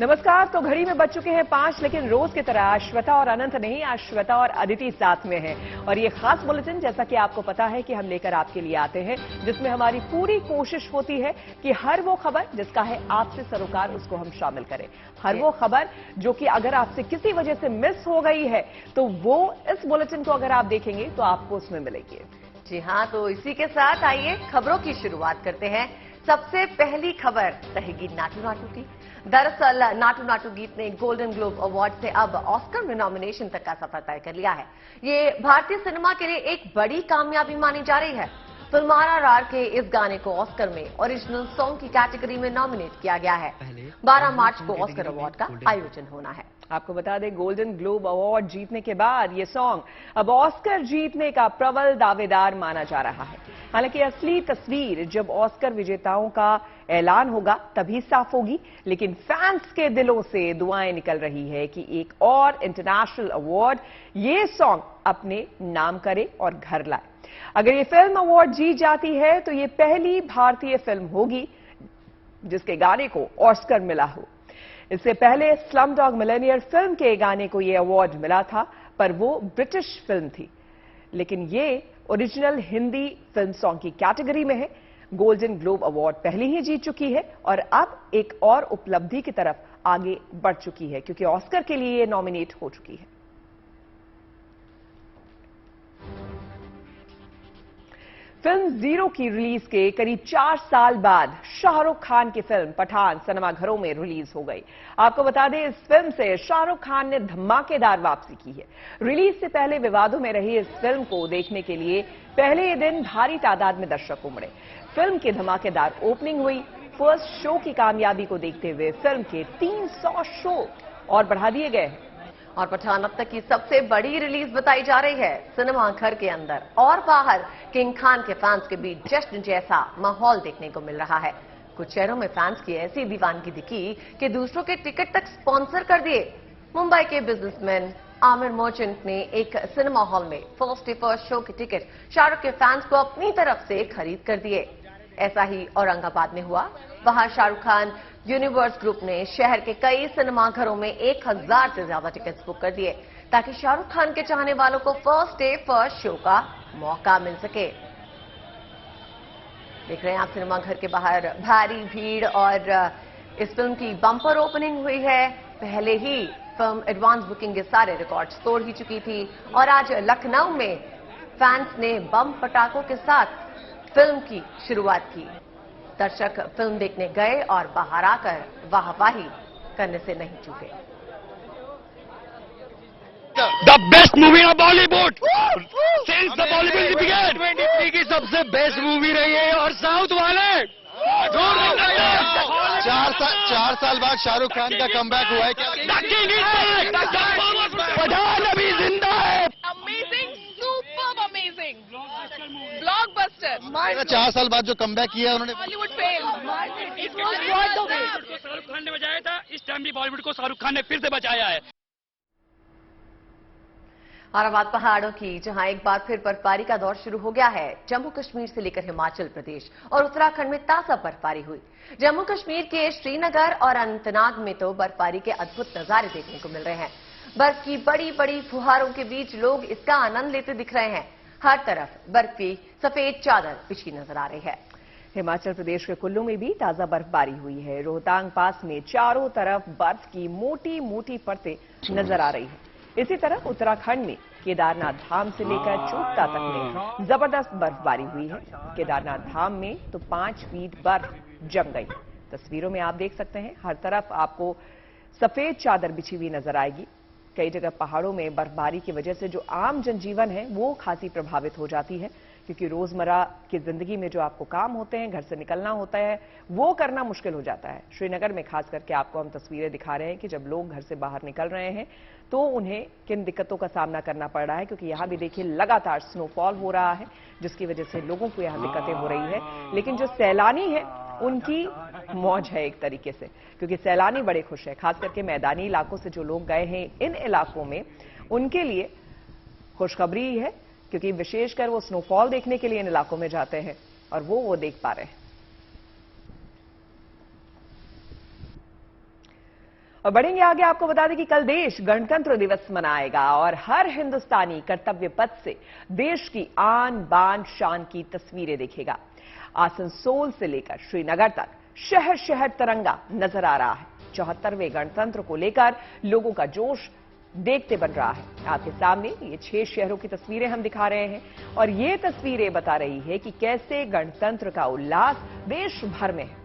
नमस्कार। तो घड़ी में बज चुके हैं 5, लेकिन रोज की तरह आज श्वेता और अनंत नहीं, आज श्वेता और अदिति साथ में हैं। और ये खास बुलेटिन, जैसा कि आपको पता है कि हम लेकर आपके लिए आते हैं, जिसमें हमारी पूरी कोशिश होती है कि हर वो खबर जिसका है आपसे सरोकार, उसको हम शामिल करें। हर वो खबर जो कि अगर आपसे किसी वजह से मिस हो गई है, तो वो इस बुलेटिन को अगर आप देखेंगे तो आपको उसमें मिलेगी। जी हाँ, तो इसी के साथ आइए खबरों की शुरुआत करते हैं। सबसे पहली खबर रहेगी नाटू नाटू की। दरअसल नाटू नाटू गीत ने गोल्डन ग्लोब अवार्ड से अब ऑस्कर में नॉमिनेशन तक का सफर तय कर लिया है। ये भारतीय सिनेमा के लिए एक बड़ी कामयाबी मानी जा रही है। फिल्म RRR के इस गाने को ऑस्कर में ओरिजिनल सॉन्ग की कैटेगरी में नॉमिनेट किया गया है। 12 मार्च को ऑस्कर अवार्ड का आयोजन होना है। आपको बता दें, गोल्डन ग्लोब अवार्ड जीतने के बाद ये सॉन्ग अब ऑस्कर जीतने का प्रबल दावेदार माना जा रहा है। हालांकि असली तस्वीर जब ऑस्कर विजेताओं का ऐलान होगा तभी साफ होगी, लेकिन फैंस के दिलों से दुआएं निकल रही है कि एक और इंटरनेशनल अवार्ड ये सॉन्ग अपने नाम करे और घर लाए। अगर ये फिल्म अवार्ड जीत जाती है तो ये पहली भारतीय फिल्म होगी जिसके गाने को ऑस्कर मिला हो। इससे पहले स्लम डॉग मिलियनेयर फिल्म के गाने को यह अवार्ड मिला था, पर वो ब्रिटिश फिल्म थी, लेकिन ये ओरिजिनल हिंदी फिल्म सॉन्ग की कैटेगरी में है। गोल्डन ग्लोब अवार्ड पहले ही जीत चुकी है और अब एक और उपलब्धि की तरफ आगे बढ़ चुकी है, क्योंकि ऑस्कर के लिए ये नॉमिनेट हो चुकी है। फिल्म जीरो की रिलीज के करीब 4 साल बाद शाहरुख खान की फिल्म पठान सिनेमाघरों में रिलीज हो गई। आपको बता दें, इस फिल्म से शाहरुख खान ने धमाकेदार वापसी की है। रिलीज से पहले विवादों में रही इस फिल्म को देखने के लिए पहले ही दिन भारी तादाद में दर्शक उमड़े। फिल्म की धमाकेदार ओपनिंग हुई। फर्स्ट शो की कामयाबी को देखते हुए फिल्म के 300 शो और बढ़ा दिए गए हैं। और पठान अब तक की सबसे बड़ी रिलीज बताई जा रही है। सिनेमा घर के अंदर और बाहर किंग खान के फैंस के बीच जश्न जैसा माहौल देखने को मिल रहा है। कुछ शहरों में फैंस की ऐसी दीवानगी दिखी कि दूसरों के टिकट तक स्पॉन्सर कर दिए। मुंबई के बिजनेसमैन आमिर मर्चेंट ने एक सिनेमा हॉल में फर्स्ट डे फर्स्ट शो के टिकट शाहरुख के फैंस को अपनी तरफ से खरीद कर दिए। ऐसा ही औरंगाबाद में हुआ। वहां शाहरुख खान यूनिवर्स ग्रुप ने शहर के कई सिनेमाघरों में 1000 से ज्यादा टिकट्स बुक कर दिए, ताकि शाहरुख खान के चाहने वालों को फर्स्ट डे फर्स्ट शो का मौका मिल सके। देख रहे हैं आप, सिनेमाघर के बाहर भारी भीड़ और इस फिल्म की बम्पर ओपनिंग हुई है। पहले ही फिल्म एडवांस बुकिंग के सारे रिकॉर्ड्स तोड़ ही चुकी थी और आज लखनऊ में फैंस ने बम पटाखों के साथ फिल्म की शुरुआत की। दर्शक फिल्म देखने गए और बाहर आकर वाहवाही करने से नहीं चूके। The best movie of Bollywood since the Bollywood began 2023 की सबसे बेस्ट मूवी रही है। और साउथ वाले 4 साल बाद शाहरुख खान का कमबैक हुआ है। पठान अभी जिंदा है। Amazing, super amazing blockbuster. 4 साल बाद जो कमबैक किया है उन्होंने, बॉलीवुड फेम। शाहरुख खान ने बचाया था, इस टाइम भी बॉलीवुड को शाहरुख खान ने फिर से बचाया है। और अब बात पहाड़ों की, जहां एक बार फिर बर्फबारी का दौर शुरू हो गया है। जम्मू कश्मीर से लेकर हिमाचल प्रदेश और उत्तराखंड में ताजा बर्फबारी हुई। जम्मू कश्मीर के श्रीनगर और अनंतनाग में तो बर्फबारी के अद्भुत नजारे देखने को मिल रहे हैं। बर्फ की बड़ी बड़ी फुहारों के बीच लोग इसका आनंद लेते दिख रहे हैं। हर तरफ बर्फ की सफेद चादर बिछी नजर आ रही है। हिमाचल प्रदेश के कुल्लू में भी ताजा बर्फबारी हुई है। रोहतांग पास में चारों तरफ बर्फ की मोटी मोटी परतें नजर आ रही है। इसी तरह उत्तराखंड में केदारनाथ धाम से लेकर चोपता तक में जबरदस्त बर्फबारी हुई है। केदारनाथ धाम में तो 5 फीट बर्फ जम गई। तस्वीरों में आप देख सकते हैं, हर तरफ आपको सफेद चादर बिछी हुई नजर आएगी। कई जगह पहाड़ों में बर्फबारी की वजह से जो आम जनजीवन है वो खासी प्रभावित हो जाती है, क्योंकि रोजमर्रा की जिंदगी में जो आपको काम होते हैं, घर से निकलना होता है, वो करना मुश्किल हो जाता है। श्रीनगर में खास करके आपको हम तस्वीरें दिखा रहे हैं कि जब लोग घर से बाहर निकल रहे हैं तो उन्हें किन दिक्कतों का सामना करना पड़ रहा है, क्योंकि यहां भी देखिए लगातार स्नोफॉल हो रहा है, जिसकी वजह से लोगों को यहां दिक्कतें हो रही है। लेकिन जो सैलानी है उनकी मौज है एक तरीके से, क्योंकि सैलानी बड़े खुश है। खास करके मैदानी इलाकों से जो लोग गए हैं इन इलाकों में, उनके लिए खुशखबरी है, क्योंकि विशेषकर वो स्नोफॉल देखने के लिए इन इलाकों में जाते हैं और वो देख पा रहे हैं। और बढ़ेंगे आगे, आपको बता दें कि कल देश गणतंत्र दिवस मनाएगा और हर हिंदुस्तानी कर्तव्य पथ से देश की आन बान शान की तस्वीरें देखेगा। आसनसोल से लेकर श्रीनगर तक शहर शहर तिरंगा नजर आ रहा है। 74वें गणतंत्र को लेकर लोगों का जोश देखते बन रहा है। आपके सामने ये 6 शहरों की तस्वीरें हम दिखा रहे हैं और ये तस्वीरें बता रही है कि कैसे गणतंत्र का उल्लास देश भर में है।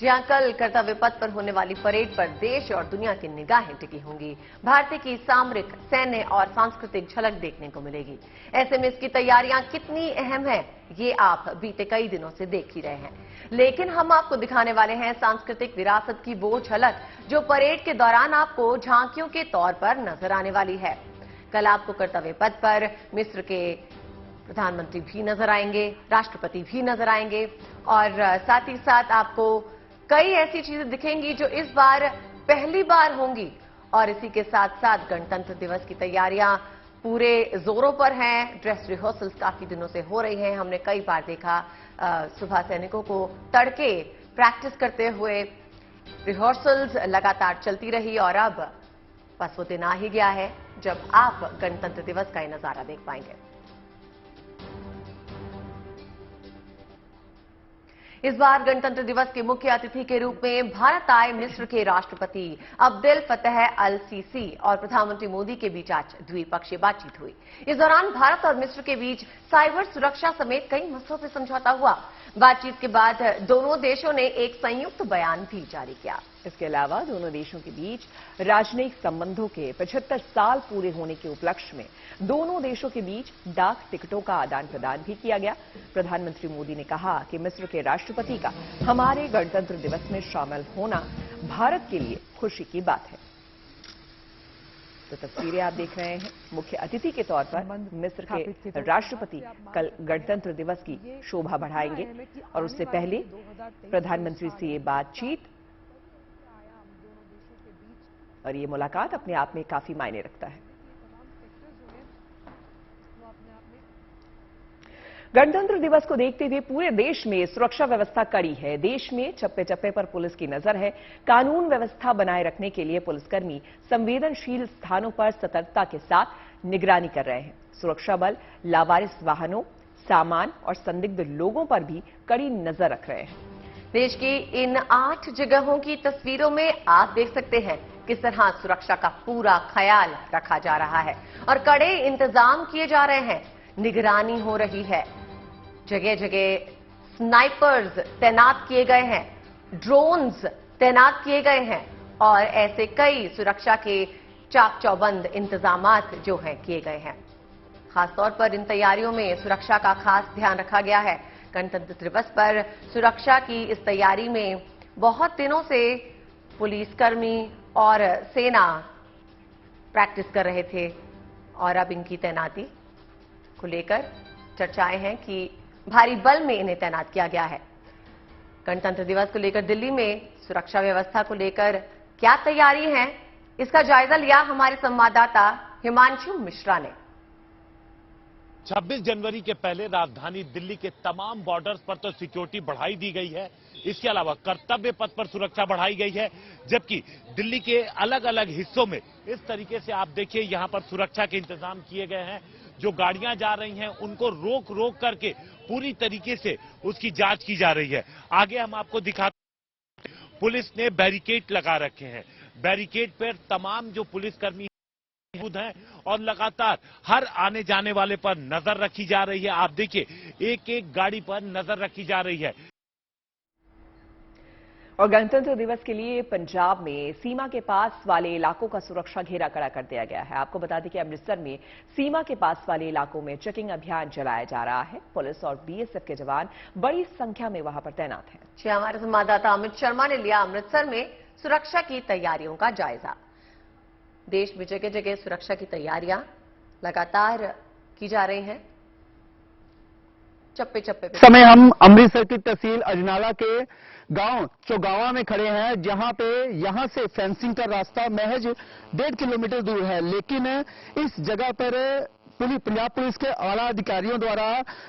जहां कल कर्तव्य पथ पर होने वाली परेड पर देश और दुनिया की निगाहें टिकी होंगी। भारतीय की सामरिक, सैन्य और सांस्कृतिक झलक देखने को मिलेगी। ऐसे में इसकी तैयारियां कितनी अहम है, ये आप बीते कई दिनों से देख ही रहे हैं। लेकिन हम आपको दिखाने वाले हैं सांस्कृतिक विरासत की वो झलक जो परेड के दौरान आपको झांकियों के तौर पर नजर आने वाली है। कल आपको कर्तव्य पथ पर मिस्र के प्रधानमंत्री भी नजर आएंगे, राष्ट्रपति भी नजर आएंगे और साथ ही साथ आपको कई ऐसी चीजें दिखेंगी जो इस बार पहली बार होंगी। और इसी के साथ साथ गणतंत्र दिवस की तैयारियां पूरे जोरों पर हैं। ड्रेस रिहर्सल्स काफी दिनों से हो रही हैं। हमने कई बार देखा सुबह सैनिकों को तड़के प्रैक्टिस करते हुए। रिहर्सल्स लगातार चलती रही और अब बस वो दिन आ ही गया है जब आप गणतंत्र दिवस का ये नजारा देख पाएंगे। इस बार गणतंत्र दिवस के मुख्य अतिथि के रूप में भारत आए मिस्र के राष्ट्रपति अब्देल फतह अल सीसी और प्रधानमंत्री मोदी के बीच आज द्विपक्षीय बातचीत हुई। इस दौरान भारत और मिस्र के बीच साइबर सुरक्षा समेत कई मसलों पर समझौता हुआ। बातचीत के बाद दोनों देशों ने एक संयुक्त बयान भी जारी किया। इसके अलावा दोनों देशों के बीच राजनयिक संबंधों के 75 साल पूरे होने के उपलक्ष्य में दोनों देशों के बीच डाक टिकटों का आदान प्रदान भी किया गया। प्रधानमंत्री मोदी ने कहा कि मिस्र के राष्ट्रपति का हमारे गणतंत्र दिवस में शामिल होना भारत के लिए खुशी की बात है। तो तस्वीरें आप देख रहे हैं। मुख्य अतिथि के तौर पर मिस्र के राष्ट्रपति कल गणतंत्र दिवस की शोभा बढ़ाएंगे और उससे पहले प्रधानमंत्री से ये बातचीत और ये मुलाकात अपने आप में काफी मायने रखता है। गणतंत्र दिवस को देखते हुए पूरे देश में सुरक्षा व्यवस्था कड़ी है। देश में चप्पे चप्पे पर पुलिस की नजर है। कानून व्यवस्था बनाए रखने के लिए पुलिसकर्मी संवेदनशील स्थानों पर सतर्कता के साथ निगरानी कर रहे हैं। सुरक्षा बल लावारिस वाहनों, सामान और संदिग्ध लोगों पर भी कड़ी नजर रख रहे हैं। देश की इन 8 जगहों की तस्वीरों में आप देख सकते हैं किस तरह सुरक्षा का पूरा ख्याल रखा जा रहा है और कड़े इंतजाम किए जा रहे हैं। निगरानी हो रही है। जगह जगह स्नाइपर्स तैनात किए गए हैं, ड्रोन्स तैनात किए गए हैं और ऐसे कई सुरक्षा के चाक चौबंद इंतजामात जो हैं किए गए हैं। खासतौर पर इन तैयारियों में सुरक्षा का खास ध्यान रखा गया है। गणतंत्र दिवस पर सुरक्षा की इस तैयारी में बहुत दिनों से पुलिसकर्मी और सेना प्रैक्टिस कर रहे थे और अब इनकी तैनाती को लेकर चर्चाएं हैं कि भारी बल में इन्हें तैनात किया गया है। गणतंत्र दिवस को लेकर दिल्ली में सुरक्षा व्यवस्था को लेकर क्या तैयारी है, इसका जायजा लिया हमारे संवाददाता हिमांशु मिश्रा ने। 26 जनवरी के पहले राजधानी दिल्ली के तमाम बॉर्डर्स पर तो सिक्योरिटी बढ़ाई दी गई है। इसके अलावा कर्तव्य पथ पर सुरक्षा बढ़ाई गई है, जबकि दिल्ली के अलग अलग हिस्सों में इस तरीके से आप देखिए यहां पर सुरक्षा के इंतजाम किए गए हैं। जो गाड़ियां जा रही हैं उनको रोक रोक करके पूरी तरीके से उसकी जांच की जा रही है। आगे हम आपको दिखाते हैं, पुलिस ने बैरिकेड लगा रखे हैं। बैरिकेड पर तमाम जो पुलिसकर्मी मौजूद हैं और लगातार हर आने जाने वाले पर नजर रखी जा रही है। आप देखिए एक एक गाड़ी पर नजर रखी जा रही है। और गणतंत्र दिवस के लिए पंजाब में सीमा के पास वाले इलाकों का सुरक्षा घेरा कड़ा कर दिया गया है। आपको बता दें कि अमृतसर में सीमा के पास वाले इलाकों में चेकिंग अभियान चलाया जा रहा है। पुलिस और बीएसएफ के जवान बड़ी संख्या में वहां पर तैनात हैं। हमारे संवाददाता अमित शर्मा ने लिया अमृतसर में सुरक्षा की तैयारियों का जायजा। देश में जगह जगह सुरक्षा की तैयारियां लगातार की जा रही हैं। चप्पे चप्पे पे समय हम अमृतसर की तहसील अजनाला के गांव चौगावा में खड़े हैं, जहां पे यहां से फेंसिंग का रास्ता महज 1.5 किलोमीटर दूर है, लेकिन इस जगह पर पंजाब पुलिस के आला अधिकारियों द्वारा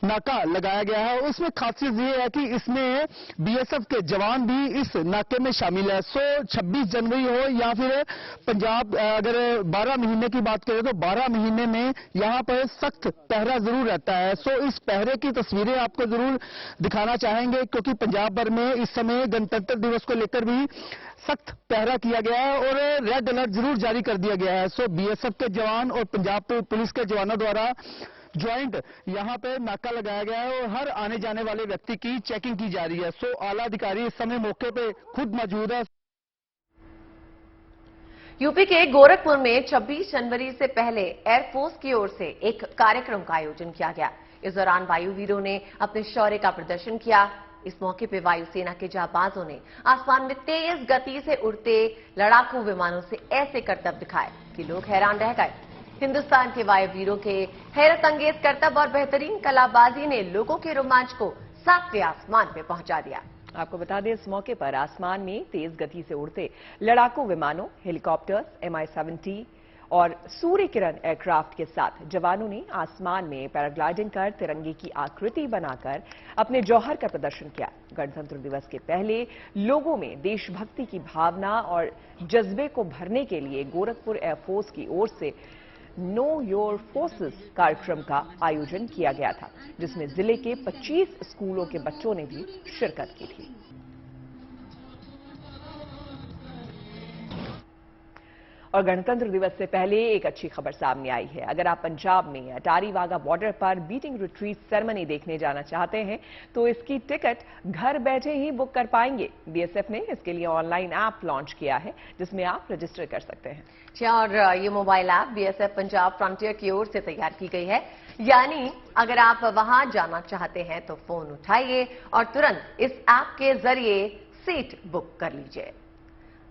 नाका लगाया गया है। उसमें खासियत ये है कि इसमें बीएसएफ के जवान भी इस नाके में शामिल है। 26 जनवरी हो या फिर पंजाब, अगर 12 महीने की बात करें तो 12 महीने में यहां पर सख्त पहरा जरूर रहता है। इस पहरे की तस्वीरें आपको जरूर दिखाना चाहेंगे, क्योंकि पंजाब भर में इस समय गणतंत्र दिवस को लेकर भी सख्त पहरा किया गया है और रेड अलर्ट जरूर जारी कर दिया गया है। बीएसएफ के जवान और पंजाब पुलिस के जवानों द्वारा ज्वाइंट यहां पे नाका लगाया गया है और हर आने जाने वाले व्यक्ति की चेकिंग की जा रही है। आला अधिकारी इस समय मौके पे खुद मौजूद है। यूपी के गोरखपुर में 26 जनवरी से पहले एयरफोर्स की ओर से एक कार्यक्रम का आयोजन किया गया। इस दौरान वायुवीरों ने अपने शौर्य का प्रदर्शन किया। इस मौके पर वायुसेना के जांबाजों ने आसमान में तेज गति से उड़ते लड़ाकू विमानों से ऐसे करतब दिखाए कि लोग हैरान रह गए। हिंदुस्तान के वायुवीरों के हैरत अंगेज करतब और बेहतरीन कलाबाजी ने लोगों के रोमांच को सातवें आसमान पे पहुंचा दिया। आपको बता दें, इस मौके पर आसमान में तेज गति से उड़ते लड़ाकू विमानों, हेलीकॉप्टर्स, MI-17 और सूर्य किरण एयरक्राफ्ट के साथ जवानों ने आसमान में पैराग्लाइडिंग कर तिरंगे की आकृति बनाकर अपने जौहर का प्रदर्शन किया। गणतंत्र दिवस के पहले लोगों में देशभक्ति की भावना और जज्बे को भरने के लिए गोरखपुर एयरफोर्स की ओर से नो योर फोर्सेस कार्यक्रम का आयोजन किया गया था, जिसमें जिले के 25 स्कूलों के बच्चों ने भी शिरकत की थी। और गणतंत्र दिवस से पहले एक अच्छी खबर सामने आई है। अगर आप पंजाब में अटारी वाघा बॉर्डर पर बीटिंग रिट्रीट सेरेमनी देखने जाना चाहते हैं तो इसकी टिकट घर बैठे ही बुक कर पाएंगे। बीएसएफ ने इसके लिए ऑनलाइन ऐप लॉन्च किया है, जिसमें आप रजिस्टर कर सकते हैं। और ये mobile app BSF Punjab frontier की ओर से तैयार की गई है। यानी अगर आप वहां जाना चाहते हैं तो फोन उठाइए और तुरंत इस ऐप के जरिए सीट बुक कर लीजिए।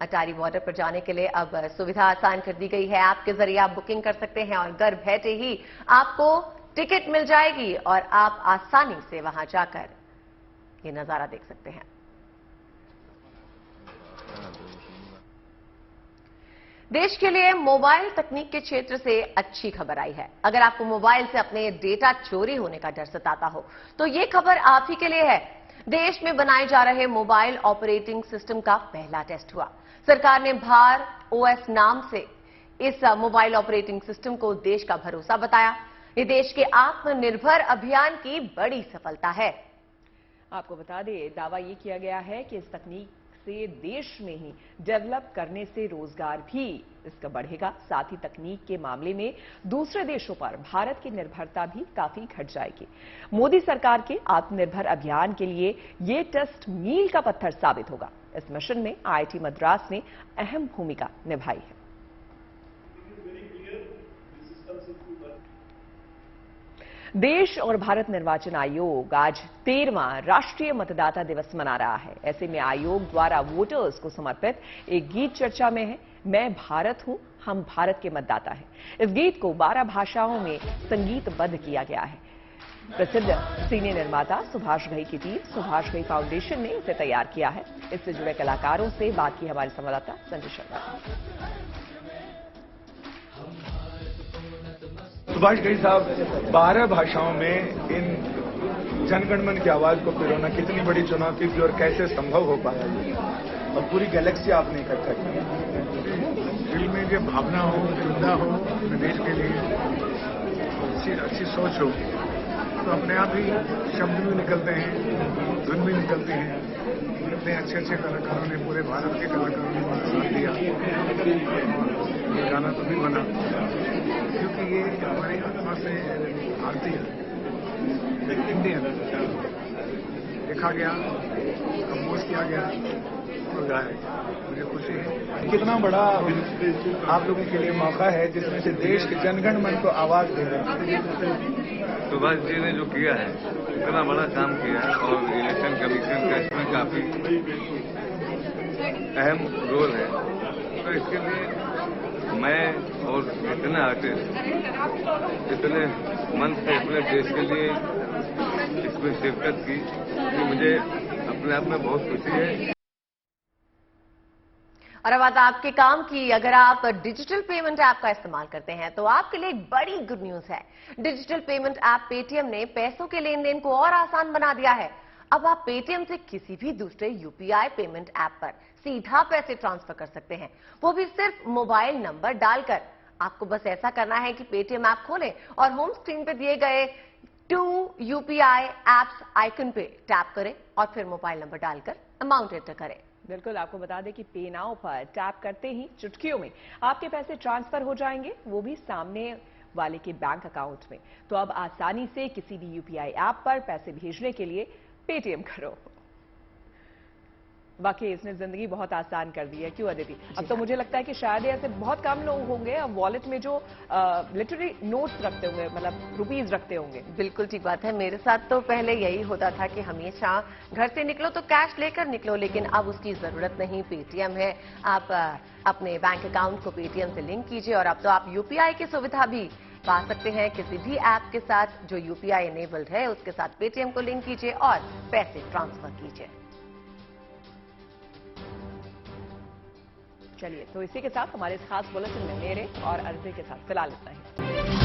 अटारी बॉर्डर पर जाने के लिए अब सुविधा आसान कर दी गई है। ऐप के जरिए आप बुकिंग कर सकते हैं और घर बैठे ही आपको टिकट मिल जाएगी और आप आसानी से वहां जाकर ये नजारा देख सकते हैं। देश के लिए मोबाइल तकनीक के क्षेत्र से अच्छी खबर आई है। अगर आपको मोबाइल से अपने डेटा चोरी होने का डर सताता हो तो ये खबर आप ही के लिए है। देश में बनाए जा रहे मोबाइल ऑपरेटिंग सिस्टम का पहला टेस्ट हुआ। सरकार ने भार OS नाम से इस मोबाइल ऑपरेटिंग सिस्टम को देश का भरोसा बताया। ये देश के आत्मनिर्भर अभियान की बड़ी सफलता है। आपको बता दें, दावा ये किया गया है कि इस तकनीक से देश में ही डेवलप करने से रोजगार भी इसका बढ़ेगा। साथ ही तकनीक के मामले में दूसरे देशों पर भारत की निर्भरता भी काफी घट जाएगी। मोदी सरकार के आत्मनिर्भर अभियान के लिए ये टेस्ट मील का पत्थर साबित होगा। इस मिशन में IIT मद्रास ने अहम भूमिका निभाई है। देश और भारत निर्वाचन आयोग आज 13वां राष्ट्रीय मतदाता दिवस मना रहा है। ऐसे में आयोग द्वारा वोटर्स को समर्पित एक गीत चर्चा में है। मैं भारत हूं, हम भारत के मतदाता हैं। इस गीत को 12 भाषाओं में संगीतबद्ध किया गया है। प्रसिद्ध सिने निर्माता सुभाष घई की टीम सुभाष घई फाउंडेशन ने इसे तैयार किया है। इससे जुड़े कलाकारों से बात की हमारे संवाददाता संजय शर्मा। सुभाष घई साहब, 12 भाषाओं में इन जनगणमन की आवाज को पिरोना कितनी बड़ी चुनौती थी और कैसे संभव हो पाया ये, और पूरी गैलेक्सी आपने इकट्ठा की। दिल में जो भावना हो, चिंता हो देश के लिए, अच्छी सोच हो तो अपने आप ही शब्द भी निकलते हैं, धुन भी निकलती है। इतने अच्छे अच्छे कलाकारों ने, पूरे भारत के कलाकारों ने साथ दिया और ये गाना तो भी बना, क्योंकि ये हमारी आत्मा से भारतीय इंडियन लिखा गया, कंपोज किया गया और गाया। मुझे खुशी है। कितना बड़ा आप लोगों के लिए मौका है जिसमें से देश के जनगणमन को आवाज दे रहे हैं। सुभाष जी ने जो किया है, इतना बड़ा काम किया है और इलेक्शन कमीशन का इसमें काफी अहम रोल है। तो इसके लिए मैं और इतने आर्टिस्ट इतने मन से अपने देश के लिए इसमें शिरकत की कि मुझे अपने आप में बहुत खुशी है। और अब बात आपके काम की। अगर आप डिजिटल पेमेंट ऐप का इस्तेमाल करते हैं तो आपके लिए एक बड़ी गुड न्यूज है। डिजिटल पेमेंट ऐप पेटीएम ने पैसों के लेन देन को और आसान बना दिया है। अब आप पेटीएम से किसी भी दूसरे यूपीआई पेमेंट ऐप पर सीधा पैसे ट्रांसफर कर सकते हैं, वो भी सिर्फ मोबाइल नंबर डालकर। आपको बस ऐसा करना है कि पेटीएम ऐप खोलें और होम स्क्रीन पे दिए गए 2 यूपीआई ऐप्स आइकन पे टैप करें और फिर मोबाइल नंबर डालकर अमाउंट एंटर करें। बिल्कुल, आपको बता दें कि पे नाउ पर टैप करते ही चुटकियों में आपके पैसे ट्रांसफर हो जाएंगे, वो भी सामने वाले के बैंक अकाउंट में। तो अब आसानी से किसी भी यूपीआई ऐप पर पैसे भेजने के लिए पेटीएम करो। वाकई इसने जिंदगी बहुत आसान कर दी है, क्यों अदिति? अब तो मुझे लगता है कि शायद ऐसे बहुत कम लोग होंगे अब वॉलेट में जो लिटरली नोट्स रखते होंगे, मतलब रुपीज रखते होंगे। बिल्कुल ठीक बात है। मेरे साथ तो पहले यही होता था कि हमेशा घर से निकलो तो कैश लेकर निकलो, लेकिन अब उसकी जरूरत नहीं। पेटीएम है, आप अपने बैंक अकाउंट को पेटीएम से लिंक कीजिए और अब तो आप यूपीआई की सुविधा भी पा सकते हैं। किसी भी ऐप के साथ जो यूपीआई एनेबल्ड है उसके साथ पेटीएम को लिंक कीजिए और पैसे ट्रांसफर कीजिए। चलिए, तो इसी के साथ हमारे इस खास बुलेटिन में मेरे और अर्जी के साथ फिलहाल इतना ही।